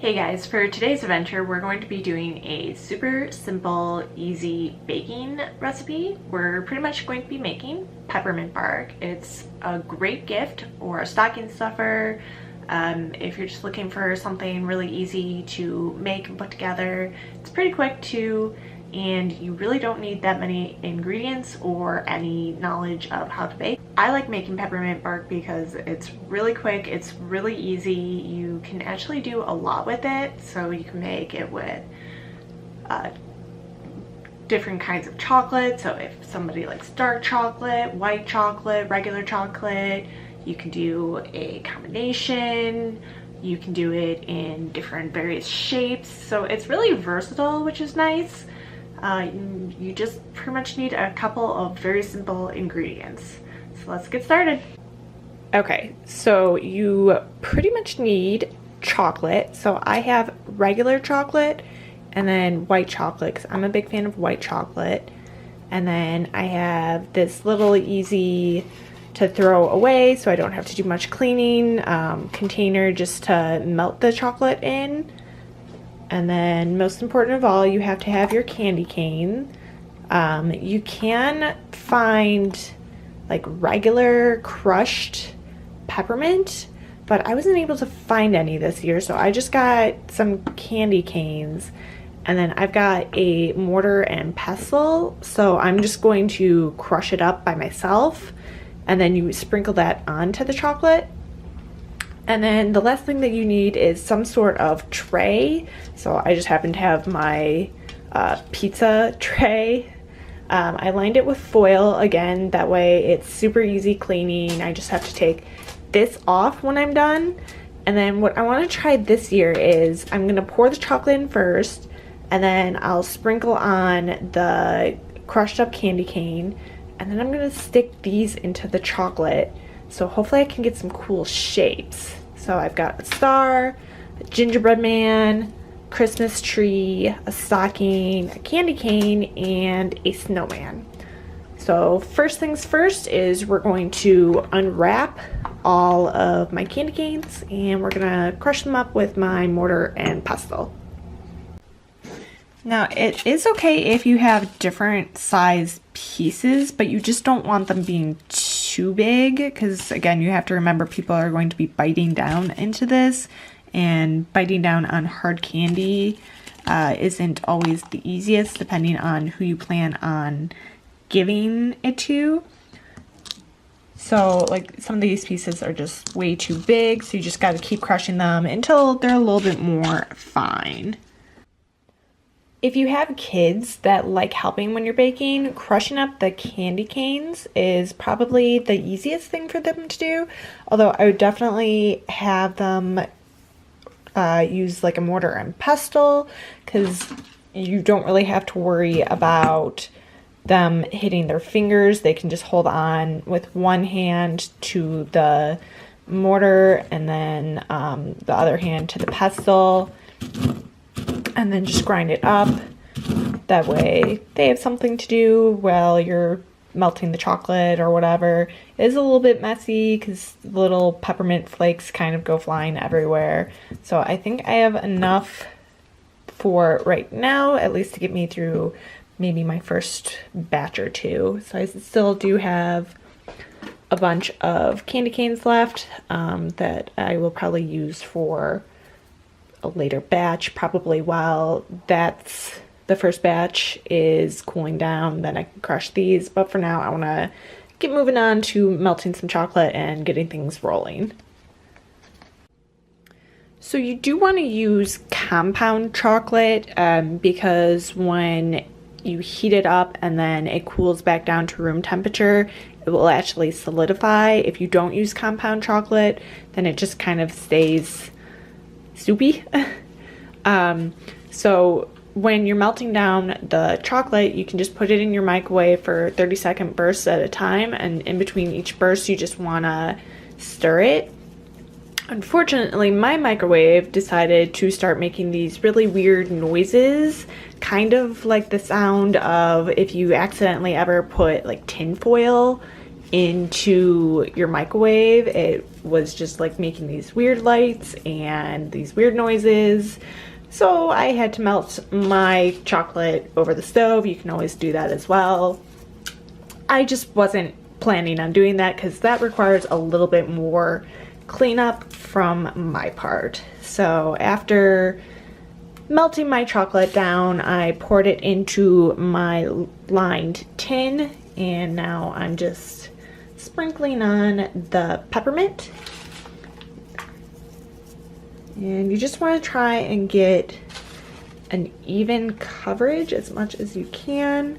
Hey guys, for today's adventure we're going to be doing a super simple, easy baking recipe. We're pretty much going to be making peppermint bark. It's a great gift or a stocking stuffer if you're just looking for something really easy to make and put together. It's pretty quick too, and you really don't need that many ingredients or any knowledge of how to bake. I like making peppermint bark because it's really quick, it's really easy. You can actually do a lot with it, so you can make it with different kinds of chocolate. So if somebody likes dark chocolate, white chocolate, regular chocolate, you can do a combination. You can do it in different various shapes, so it's really versatile, which is nice. You just pretty much need a couple of very simple ingredients. So let's get started. Okay, so you pretty much need chocolate. So I have regular chocolate and then white chocolate because I'm a big fan of white chocolate. And then I have this little easy to throw away so I don't have to do much cleaning container just to melt the chocolate in. And then most important of all, you have to have your candy cane. You can find like regular crushed peppermint, but I wasn't able to find any this year, so I just got some candy canes. And then I've got a mortar and pestle, so I'm just going to crush it up by myself, and then you sprinkle that onto the chocolate. And then the last thing that you need is some sort of tray. So I just happen to have my pizza tray. I lined it with foil again, that way it's super easy cleaning. I just have to take this off when I'm done. And then what I want to try this year is I'm going to pour the chocolate in first, and then I'll sprinkle on the crushed up candy cane, and then I'm going to stick these into the chocolate. So hopefully I can get some cool shapes. So I've got a star, a gingerbread man, Christmas tree, a stocking, a candy cane, and a snowman. So first things first is we're going to unwrap all of my candy canes and we're gonna crush them up with my mortar and pestle. Now it is okay if you have different size pieces, but you just don't want them being too big because again, you have to remember people are going to be biting down into this, and biting down on hard candy isn't always the easiest depending on who you plan on giving it to. So like some of these pieces are just way too big, so you just got to keep crushing them until they're a little bit more fine. If you have kids that like helping when you're baking, crushing up the candy canes is probably the easiest thing for them to do. Although I would definitely have them use like a mortar and pestle, because you don't really have to worry about them hitting their fingers. They can just hold on with one hand to the mortar and then the other hand to the pestle, and then just grind it up. That way they have something to do while you're melting the chocolate or whatever. It is a little bit messy because little peppermint flakes kind of go flying everywhere. So I think I have enough for right now, at least to get me through maybe my first batch or two. So I still do have a bunch of candy canes left that I will probably use for a later batch, probably while the first batch is cooling down, then I can crush these. But for now, I want to get moving on to melting some chocolate and getting things rolling. So you do want to use compound chocolate because when you heat it up and then it cools back down to room temperature, it will actually solidify. If you don't use compound chocolate, then it just kind of stays soupy. So when you're melting down the chocolate, you can just put it in your microwave for 30-second bursts at a time, and in between each burst you just want to stir it. Unfortunately, my microwave decided to start making these really weird noises, kind of like the sound of if you accidentally ever put like tin foil into your microwave, it was just like making these weird lights and these weird noises. So I had to melt my chocolate over the stove. You can always do that as well. I just wasn't planning on doing that because that requires a little bit more cleanup from my part. So after melting my chocolate down, I poured it into my lined tin, and now I'm just sprinkling on the peppermint. And you just want to try and get an even coverage as much as you can.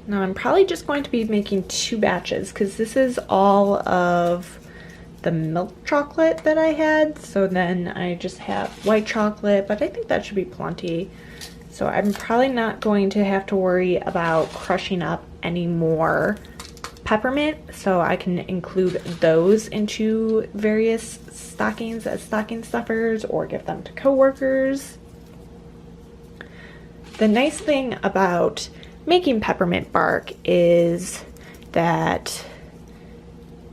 Now I'm probably just going to be making 2 batches because this is all of the milk chocolate that I had. So then I just have white chocolate, but I think that should be plenty. So I'm probably not going to have to worry about crushing up any more peppermint. So I can include those into various stockings as stocking stuffers or give them to coworkers. The nice thing about making peppermint bark is that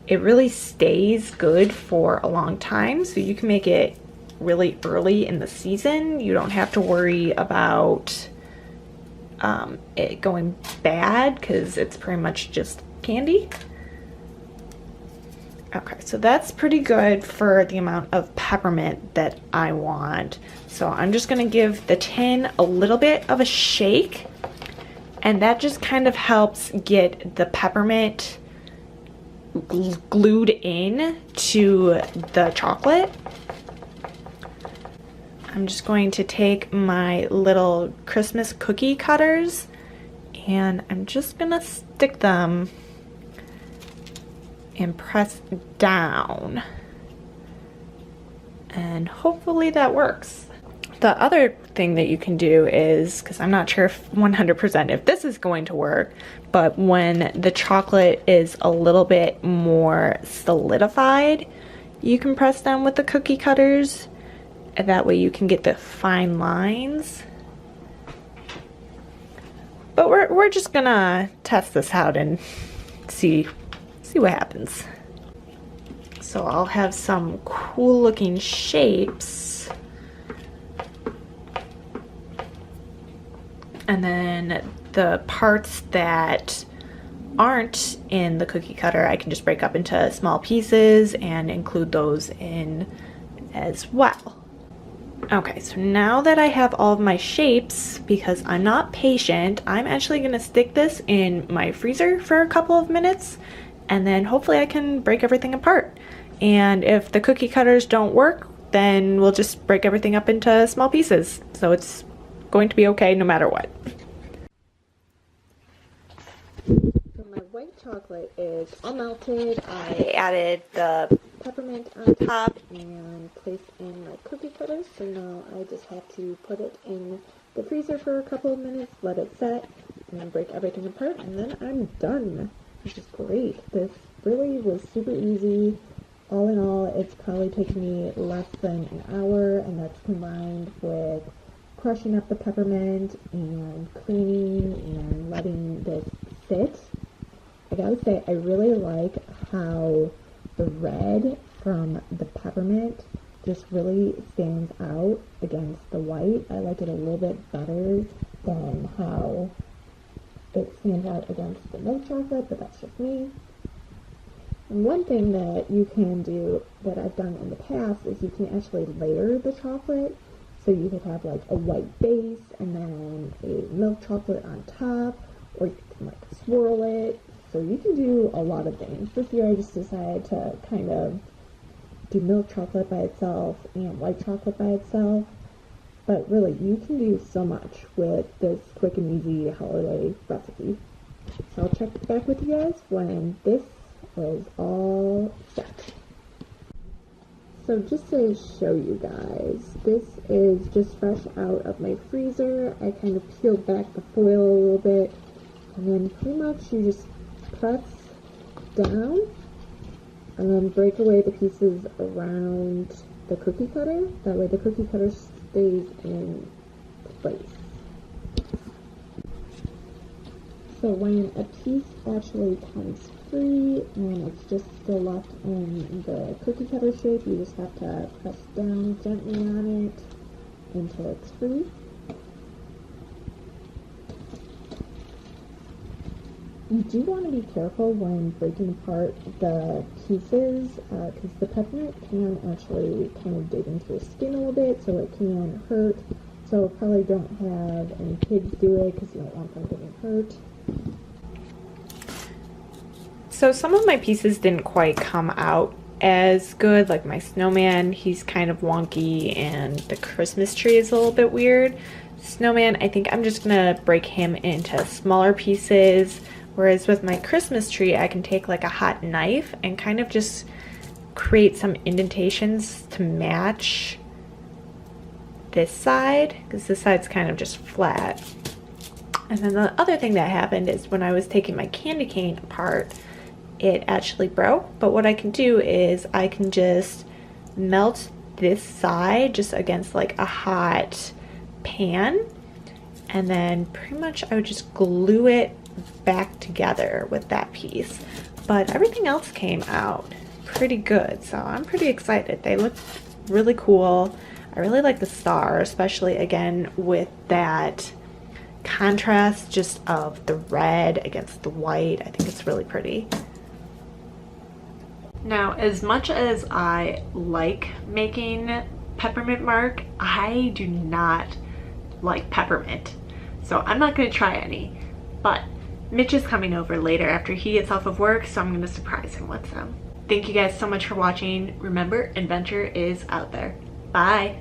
it really stays good for a long time, so you can make it really early in the season. You don't have to worry about it going bad because it's pretty much just candy. Okay, so that's pretty good for the amount of peppermint that I want. So I'm just gonna give the tin a little bit of a shake, and that just kind of helps get the peppermint glued in to the chocolate. I'm just going to take my little Christmas cookie cutters and I'm just gonna stick them and press down, and hopefully that works. The other thing that you can do is, because I'm not sure if 100% if this is going to work, but when the chocolate is a little bit more solidified, you can press down with the cookie cutters, and that way you can get the fine lines. But we're just gonna test this out and see what happens. So I'll have some cool looking shapes, and then the parts that aren't in the cookie cutter I can just break up into small pieces and include those in as well. Okay, so now that I have all of my shapes, because I'm not patient, I'm actually gonna stick this in my freezer for a couple of minutes, and then hopefully I can break everything apart. And if the cookie cutters don't work, then we'll just break everything up into small pieces. So it's going to be okay no matter what. So my white chocolate is all melted. I added the peppermint on top and placed in my cookie cutters. So now I just have to put it in the freezer for a couple of minutes, let it set, and then break everything apart, and then I'm done, which is great. This really was super easy. All in all, it's probably taken me less than an hour, and that's combined with crushing up the peppermint and cleaning and letting this sit. I gotta say, I really like how the red from the peppermint just really stands out against the white. I like it a little bit better than how it stands out against the milk chocolate, but that's just me. And one thing that you can do, that I've done in the past, is you can actually layer the chocolate. So you could have like a white base and then a milk chocolate on top, or you can like swirl it. So you can do a lot of things. This year I just decided to kind of do milk chocolate by itself and white chocolate by itself. But really, you can do so much with this quick and easy holiday recipe. So I'll check back with you guys when this is all set. So just to show you guys, this is just fresh out of my freezer. I kind of peeled back the foil a little bit, and then pretty much you just press down and then break away the pieces around the cookie cutter. That way the cookie cutter stays in place. So when a piece actually comes free and it's just still left in the cookie cutter shape, you just have to press down gently on it until it's free. You do want to be careful when breaking apart the pieces because the peppermint can actually kind of dig into your skin a little bit, so it can hurt. So probably don't have any kids do it because you don't want them getting hurt. So some of my pieces didn't quite come out as good, like my snowman, he's kind of wonky, and the Christmas tree is a little bit weird. Snowman, I think I'm just gonna break him into smaller pieces, whereas with my Christmas tree, I can take like a hot knife and kind of just create some indentations to match this side, because this side's kind of just flat. And then the other thing that happened is when I was taking my candy cane apart, it actually broke. But what I can do is I can just melt this side just against like a hot pan, and then pretty much I would just glue it back together with that piece. But everything else came out pretty good, so I'm pretty excited. They look really cool. I really like the star, especially again with that contrast just of the red against the white. I think it's really pretty. Now, as much as I like making peppermint bark, I do not like peppermint. So I'm not gonna try any, but Mitch is coming over later after he gets off of work, so I'm gonna surprise him with some. Thank you guys so much for watching. Remember, adventure is out there. Bye.